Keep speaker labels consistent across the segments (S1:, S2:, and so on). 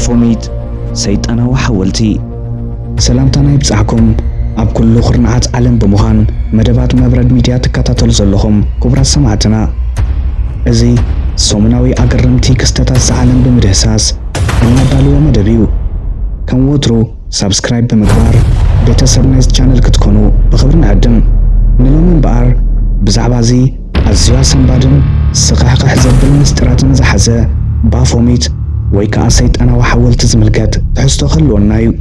S1: ባፎሚት ሰይጣናዊ ሓወልቲ ሰላምታና ይብጻሕኩም ኣብ ኩሉ ኹርናዓት ዓለም ብምዃን መደባት መብረድ ሚድያ ትከታተሉ ዘለኹም ክቡራት ሰማዕትና እዚ ሰሙናዊ ኣገረምቲ ክስተታት ዓለም ብምድህሳስ እናዳልዎ መደብ እዩ ከም ወትሩ ሰብስክራይብ ብምግባር ቤተሰብ ናይዚ ቻነል ክትኮኑ ብኽብሪ ንዕድም ንሎሚ እምበኣር ብዛዕባ እዚ ኣዝዩ ኣሰንባድን ስቕሕቕሕ ዘብል ምስጢራትን ዝሓዘ ባፎሚት ወይ ከዓ ሰይጣናዊ ሓወልቲ ዝምልከት ትሕዝቶ ክህልወና እዩ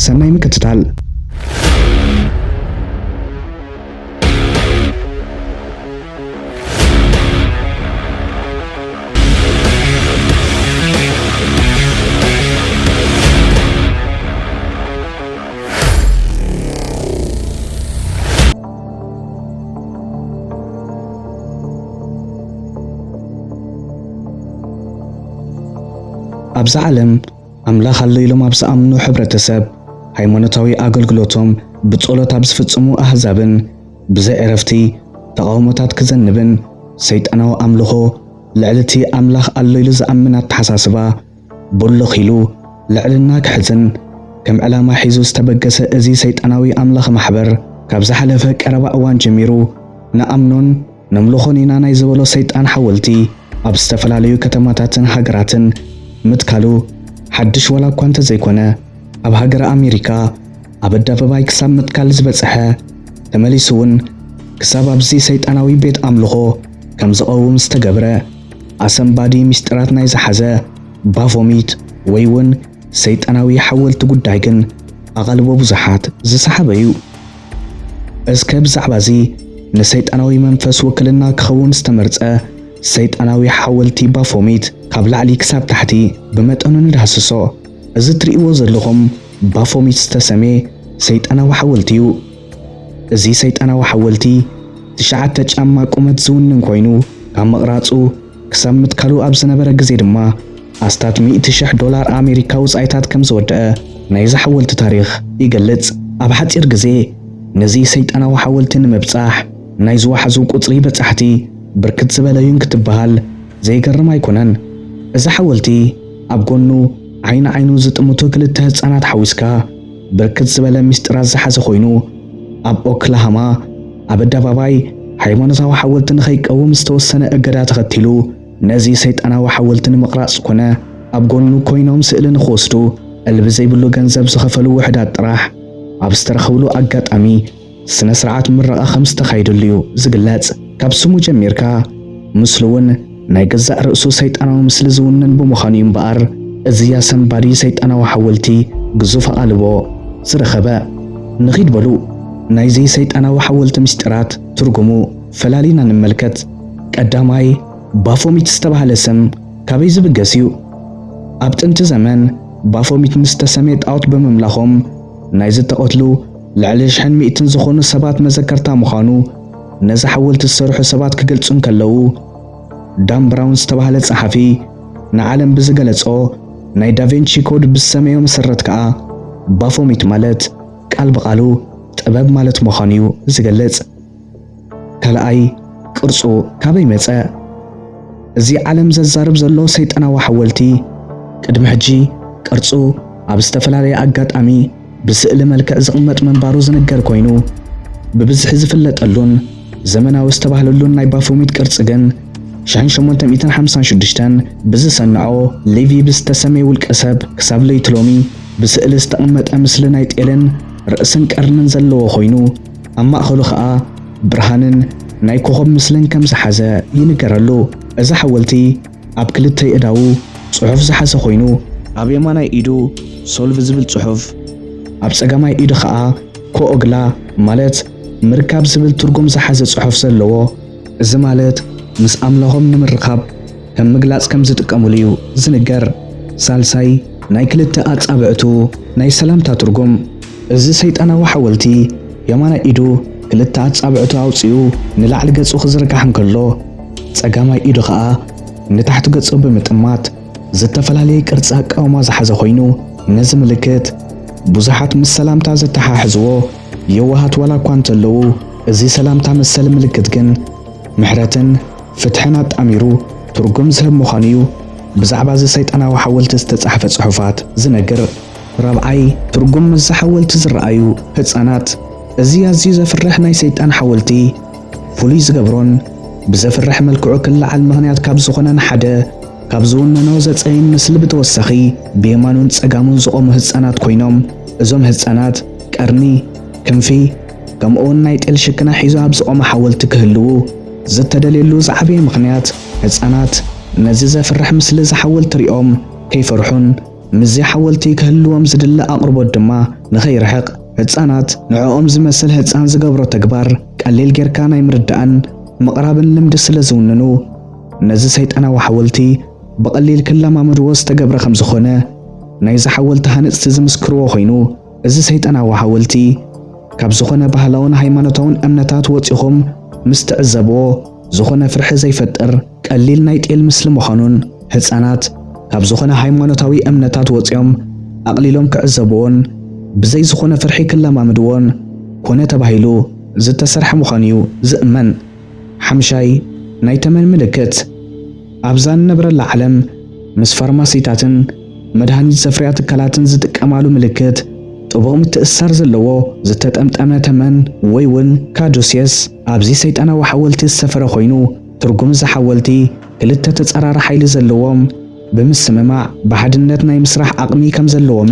S1: ሰናይ ምክትታል ኣብዛ ዓለም ኣምላኽ ኣሎ ኢሎም ኣብ ዝኣምኑ ሕብረተሰብ ሃይማኖታዊ ኣገልግሎቶም ብጸሎት ኣብ ዝፍጽሙ ኣህዛብን ብዘይ ዕረፍቲ ተቃውሞታት ክዘንብን ሰይጣናዊ ኣምልኾ ልዕልቲ ኣምላኽ ኣሎ ኢሉ ዝኣምን ኣተሓሳስባ ቦሎኽ ኢሉ ልዕልና ክሕዝን ከም ዕላማ ሒዙ ዝተበገሰ እዚ ሰይጣናዊ ኣምላኽ ማሕበር ካብ ዝሓለፈ ቀረባ እዋን ጀሚሩ ንኣምኖን ነምልኾን ኢና ናይ ዝበሎ ሰይጣን ሓወልቲ ኣብ ዝተፈላለዩ ከተማታትን ሃገራትን ምትካሉ ሓድሽ ወላ እኳ እንተዘይኮነ ኣብ ሃገረ ኣሜሪካ ኣብ ኣደባባይ ክሳብ ምትካል ዝበጽሐ ተመሊሱ እውን ክሳብ ኣብዚ ሰይጣናዊ ቤት ኣምልኾ ከም ዝቐውም ዝተገብረ ኣሰንባዲ ምስጢራት ናይ ዝሓዘ ባፎሚት ወይ እውን ሰይጣናዊ ሓወልቲ ጉዳይ ግን ኣቓልቦ ብዙሓት ዝሰሓበ እዩ እስከ ብዛዕባ እዚ ንሰይጣናዊ መንፈስ ውክልና ክኸውን ዝተመርጸ ሰይጣናዊ ሓወልቲ ባፎሚት ካብ ላዕሊ ክሳብ ታሕቲ ብመጠኑ ንዳስሶ እዚ ትርእይዎ ዘለኹም ባፎሚት ዝተሰሜ ሰይጣናዊ ሓወልቲ እዩ እዚ ሰይጣናዊ ሓወልቲ 9 ጫማ ቁመት ዝውንን ኮይኑ ካብ መቕራጹ ክሳብ ምትካሉ ኣብ ዝነበረ ግዜ ድማ ኣስታት $100,000 ኣሜሪካ ውጻኢታት ከም ዝወድአ ናይዚ ሓወልቲ ታሪኽ ይገልጽ ኣብ ሓፂር ግዜ ነዚ ሰይጣናዊ ሓወልቲ ንምብጻሕ ናይ ዝወሓዙ ቁጽሪ በጻሕቲ ብርክት ዝበለዩን ክትበሃል ዘይገርም ኣይኮነን እዚ ሓወልቲ ኣብ ጎኑ ዓይኑ ዝጥምቱ ክልተ ህፃናት ሓዊስካ ብርክት ዝበለ ምስጢራት ዝሓዘ ኮይኑ ኣብ ኦክላሃማ ኣብ ኣደባባይ ሃይማኖታዊ ሓወልቲ ንኸይቀውም ዝተወሰነ እገዳ ተኸቲሉ ነዚ ሰይጣናዊ ሓወልቲ ንምቕራጽ ኮነ ኣብ ጎኑ ኮይኖም ስእሊ ንኽወስዱ ዕልቢ ዘይብሉ ገንዘብ ዝኸፈሉ ውሕዳት ጥራሕ ኣብ ዝተረኸብሉ ኣጋጣሚ ስነ ስርዓት ምረቓ ከም ዝተኻይደሉ እዩ ዝግለጽ ካብ ስሙ ጀሚርካ ምስሉ እውን ናይ ገዛእ ርእሱ ሰይጣናዊ ምስሊ ዝውንን ብምዃኑ እምበኣር እዚ ኣሰንባዲ ሰይጣናዊ ሓወልቲ ግዙፍ ኣቓልቦ ዝረኸበ ንኺድ በሉ ናይዚ ሰይጣናዊ ሓወልቲ ምስጢራት ትርጉሙ ፈላሊና ንመልከት ቀዳማይ ባፎሚት ዝተባህለ ስም ካበይ ዝብገስ እዩ ኣብ ጥንቲ ዘመን ባፎሚት ምስ ተሰሜ ጣዖት ብምምላኾም ናይ ዝተቐትሉ ልዕሊ 100 ዝኾኑ ሰባት መዘከርታ ምዃኑ ነዚ ሓወልቲ ዝሰርሑ ሰባት ክገልጹን ከለዉ ዳን ብራውን ዝተባህለ ጸሓፊ ንዓለም ብዝገለጾ ናይ ዳቪንቺ ኮድ ብሰመዮ መሰረት ከዓ ባፎሚት ማለት ቃል በቃሉ ጥበብ ማለት ምዃኑ እዩ ዝገልጽ ካልኣይ ቅርጹ ካበይ መጸ እዚ ዓለም ዘዛርብ ዘሎ ሰይጣናዊ ሓወልቲ ቅድሚ ሕጂ ቅርጹ ኣብ ዝተፈላለየ ኣጋጣሚ ብስእሊ መልክዕ ዝቕመጥ መንባሩ ዝንገር ኮይኑ ብብዝሒ ዝፍለጠሉን ዘመናዊ ዝተባህለሉን ናይ ባፎሚት ቅርጽ ግን 1856 ብዝሰንዖ ሌቪ ብዝተሰሜ ውልቀ ሰብ ክሳብ ለይትሎሚ ብስእሊ ዝተቐመጠ ምስሊ ናይ ጤልን ርእስን ቀርንን ዘለዎ ኮይኑ ኣብ ማእኸሉ ከዓ ብርሃንን ናይ ኮኸብ ምስልን ከም ዝሓዘ ይንገረሉ እዚ ሓወልቲ ኣብ ክልተ እዳው ጽሑፍ ዝሓዘ ኮይኑ ኣብ የማናይ ኢዱ ሶልቭ ዝብል ጽሑፍ ኣብ ጸጋማይ ኢዱ ከዓ ኮኦግላ ማለት ምርካብ ዝብል ትርጉም ዝሓዘ ጽሑፍ ዘለዎ እዚ ማለት ምስ ኣምላኾም ንምርኻብ ከም ምግላጽ ከም ዝጥቀሙሉ እዩ ዝንገር ሳልሳይ ናይ ክልተ ኣጻብዕቱ ናይ ሰላምታ ትርጉም እዚ ሰይጣናዊ ሓወልቲ የማናይ ኢዱ ክልተ ኣጻብዕቱ ኣውፂኡ ንላዕሊ ገጹ ክዝርጋሕ እንከሎ ጸጋማይ ኢዱ ከዓ ንታሕቲ ገጹ ብምጥማት ዝተፈላለየ ቅርጺ ኣቃውማ ዝሓዘ ኮይኑ ነዚ ምልክት ብዙሓት ምስ ሰላምታ ዝተሓሕዝዎ የዋሃት ዋላ እኳ እንተለዉ እዚ ሰላምታ መሰል ምልክት ግን ምሕረትን ፍትሕን ኣጣሚሩ ትርጉም ዝህብ ምዃኑ እዩ ብዛዕባ እዚ ሰይጣናዊ ሓወልቲ ዝተጻሕፈ ጽሑፋት ዝነግር። ራብዓይ ትርጉም እዚ ሓወልቲ ዝረኣዩ ህፃናት። እዚ ኣዝዩ ዘፍርሕ ናይ ሰይጣን ሓወልቲ ፍሉይ ዝገብሮን ብዘፍርሕ መልክዑ ክለዓል ምኽንያት ካብ ዝኾነን ሓደ ካብ ዝውነኖ ዘፀይን ምስሊ ብተወሳኺ ብየማኑን ፀጋሙን ዝቆሙ ህፃናት ኮይኖም እዞም ህፃናት ቀርኒ ክንፊ ከምኡውን ናይ ጤል ሽክና ሒዙ ኣብ ዝቆመ ሓወልቲ ክህልው ዝተደልየሉ ዝዓበየ ምኽንያት ህፃናት ነዚ ዘፍርሕ ምስሊ ዝሓወልቲ ሪኦም ከይፈርሑን ምዚ ሓወልቲ ክህልዎም ዝድለ ኣቕርቦት ድማ ንኸይርሕቕ ህፃናት ንዕኦም ዝመስል ህፃን ዝገብሮ ተግባር ቀሊል ጌርካ ናይ ምርዳእን ምቕራብን ልምዲ ስለ ዝውንኑ ነዚ ሰይጣናዊ ሓወልቲ بقليل كلما مدوس تجبر خمس خنا نايز حولت هنست زمسكرو خينو إذا سيت أنا وحولتي كابزخنا بهلاون هيمانتون أمنتات وتيهم مستعزبو زخنا فرح زي فتر قليل نايت المسلم وخانون هتسانات كابزخنا هيمانتاوي أمنتات وتيهم أقليلهم كعزبون بزي زخنا فرحي كلما مدوون كونه تبهيلو زت سرح مخانيو زأمن حمشاي نايتمن ملكت أبزان نبر العالم مس فارماسيتاتن مدهاني سفريات كلاتن زد كمالو ملكت طبقم تأثر زلوو زتت أمت تمن ويون كادوسيس أبزي سيت أنا وحولتي السفر خوينو ترجم زحولتي كلتا تتقرار حيل زلووم بمس مماع بحدنت ناي مسرح أقمي كم زلوو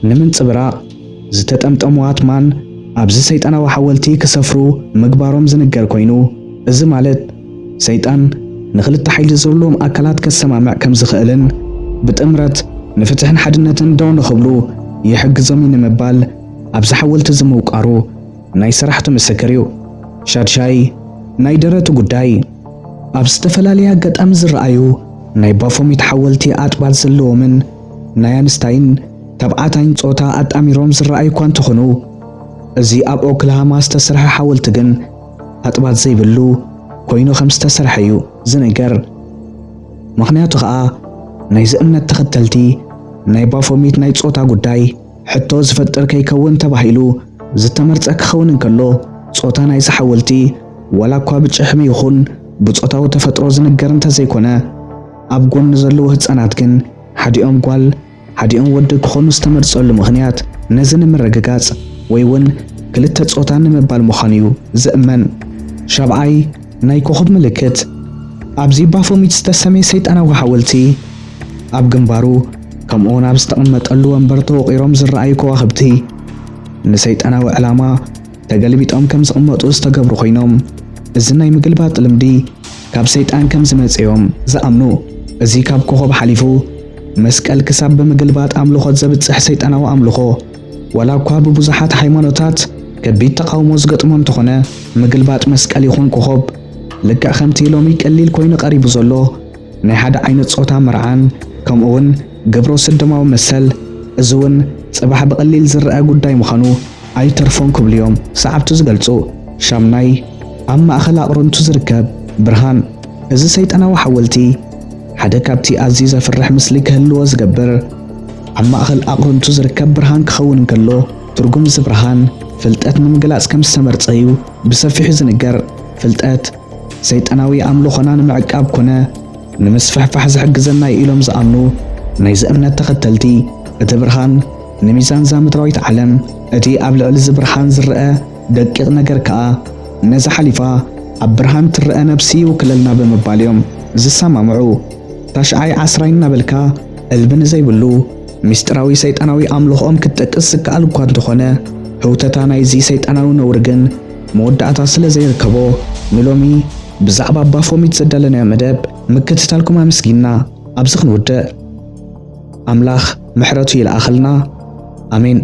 S1: نمن صبراق زتت أموات مان أبزي سيت أنا وحولتي كسفرو مقبارهم زنقر كوينو إذا مالت سيتان نخلت حيل زولهم أكلات كالسمامع كم زخيلن بتأمرت نفتحن حدنتن دون خبلو يحق زمين مبال أبز حولت زموك أرو ناي سرحت مسكريو شادشاي ناي درتو قداي أبز تفلاليا قد أمزر رأيو ناي بافوم يتحولتي أتبال زلو من ناي أنستاين تبعاتين صوتا أتأميروم زر رأيو كوان تخنو زي أب أوكلها استسرح حولتقن أتبال زي بلو كوينو خمسة سرحيو زنجر مخنياتو خا ناي زئمنت تختلتي ناي بافوميت ناي صوتا قداي حتى زفتر كيكون تباهيلو زتمرتك خونن كلو صوتا ناي زحولتي ولا كوابج احمي يخون بصوتاو تفترو زنجر انت زيكونا أبقون نزلو هتساناتكن حديهم قوال حديهم ودك خونو استمرتسو مخنيات نزن مرقاقات ويون كلتا صوتا نمبال مخانيو زئمن شابعاي ناي كوخب ملكت أبزي بافوميت استسمي سيت أنا وحولتي أب جنبارو كم أون أبز تقمت قلو أمبرتو قيروم زر رأي كواخبتي نسيت أنا وعلامة تقلبيت أم كم زقمت استقبرو خينوم إزناي مقلبات لمدي كاب سيت أن كم زمتسيوم زأمنو إزي كاب كوخب حليفو مسكال كساب بمقلبات أملو خد زبت صح سيت أنا وأملوخو ولا كواب بوزحات حيمانوتات كبيت تقاومو زقطمون تخونه مقلبات مسكال يخون كوخب لكا خمتي لومي قليل كوين قريب زلو ناي حدا عينت صوتا مرعان كم اون قبرو سدماو مسل ازون صباح بقليل زرقا قداي مخانو اي ترفون كبليوم صعبتو زقلتو شامناي اما اخلاق رنتو زركب برهان ازي سيت انا وحولتي حدا كابتي عزيزة فرح مسلي كهلو زقبر اما اخلاق رنتو زركب برهان كخون كلو ترقم زبرهان فلتات من قلاس كم سمرت ايو بسفيح زنقر فلتات سيطاناوي عملو خنان معقاب كنا نمسفح فحز حق زناي إلوم زأمنو نايز أمنات تختلتي اتبرهان نميزان زامتراويت علم اتي أبلع لزبرهان زرقا دقيق نقر كا نزا حليفا عبرهان ترقا نبسي وكللنا بمباليوم زسا مامعو تاشعاي عصرين نابلكا البن زي بلو مستراوي سيطاناوي عملو خوم كتاكسك ألوكوان تخونا هوتتا نايزي سيطاناو نورغن مودعتا سلا زي ركبو ملومي بزعبا بافوميت زدالنا مدب مكتتالكم مسكينا أبزخ نودع أملاخ محرتو يلأخلنا آمين.